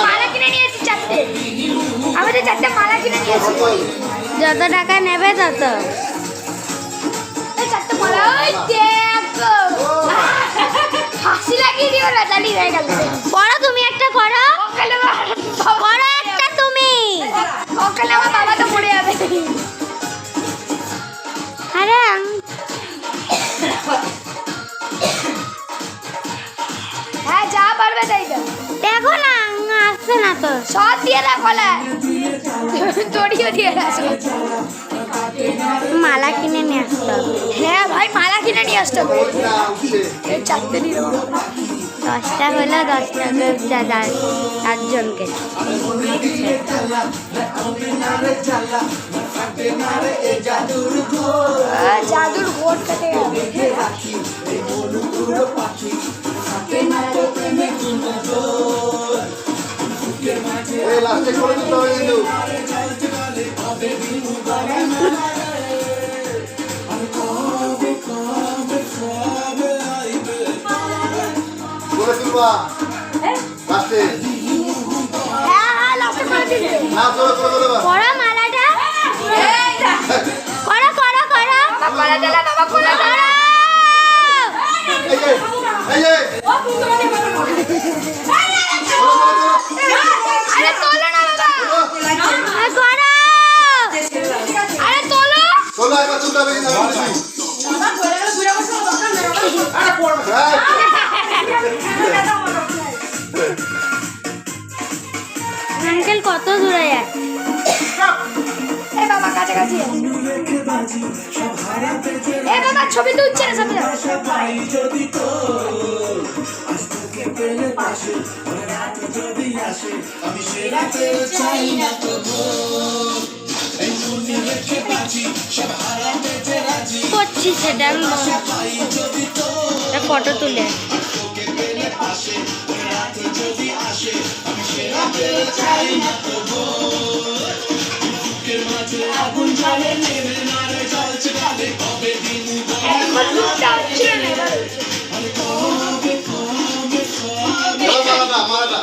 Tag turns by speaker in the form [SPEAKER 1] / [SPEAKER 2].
[SPEAKER 1] মালা কিনে নিয়েছি 4টে। আমাদের 4টে মালা কিনে নিয়েছি।
[SPEAKER 2] যত টাকা নেবে তত।
[SPEAKER 1] এই 4টে মালা ওই দেখো। হাসি লাগিয়ে দিও না, জানি হয়ে গেল।
[SPEAKER 2] করো তুমি একটা করো।
[SPEAKER 1] ওখানে
[SPEAKER 2] করো একটা তুমি।
[SPEAKER 1] ওখানে আমার বাবা তো পড়ে যাবে।
[SPEAKER 2] আরে
[SPEAKER 1] হ্যাঁ যা পারবে তাই দাও।
[SPEAKER 2] দেখো না আসছে না তো।
[SPEAKER 1] সব দিয়ে রাখো না, দড়িও দিয়ে রাখো।
[SPEAKER 2] মালা কিনে নিয়ে আসতে হবে।
[SPEAKER 1] হ্যাঁ ভাই মালা কিনে নিয়ে আসতে হবে। এই 4টে নিয়ে নেবো।
[SPEAKER 2] 10টা হলো 10 টাকা 4জনকে।
[SPEAKER 1] জাদুর ঘোট কাটে যাবে।
[SPEAKER 3] লাস্টে করে দিতে হবে কিন্তু। করে দিবা লাস্টে।
[SPEAKER 1] হ্যাঁ লাস্টে করে দিবে।
[SPEAKER 3] না করে দেবা।
[SPEAKER 2] করো মালাটা।
[SPEAKER 1] এই না
[SPEAKER 2] করো করো করো।
[SPEAKER 1] বাবা কোলা দিলা, বাবা কোলা দিলা।
[SPEAKER 3] এই যে
[SPEAKER 1] আরে তোলো না বাবা।
[SPEAKER 2] করো।
[SPEAKER 1] আরে তোলো।
[SPEAKER 3] চলো একবার চলতে হবে কিন্তু
[SPEAKER 2] আঙ্কেল কত দূরে যাচ্ছে?
[SPEAKER 1] এই বাবা কাছাকাছি। এই বাবা ছবি তুলছে না সামনে।
[SPEAKER 2] করছি সেটা আমি ফটো তুলে।
[SPEAKER 1] এখন লুকটা হচ্ছে না এবার।
[SPEAKER 3] মালাটা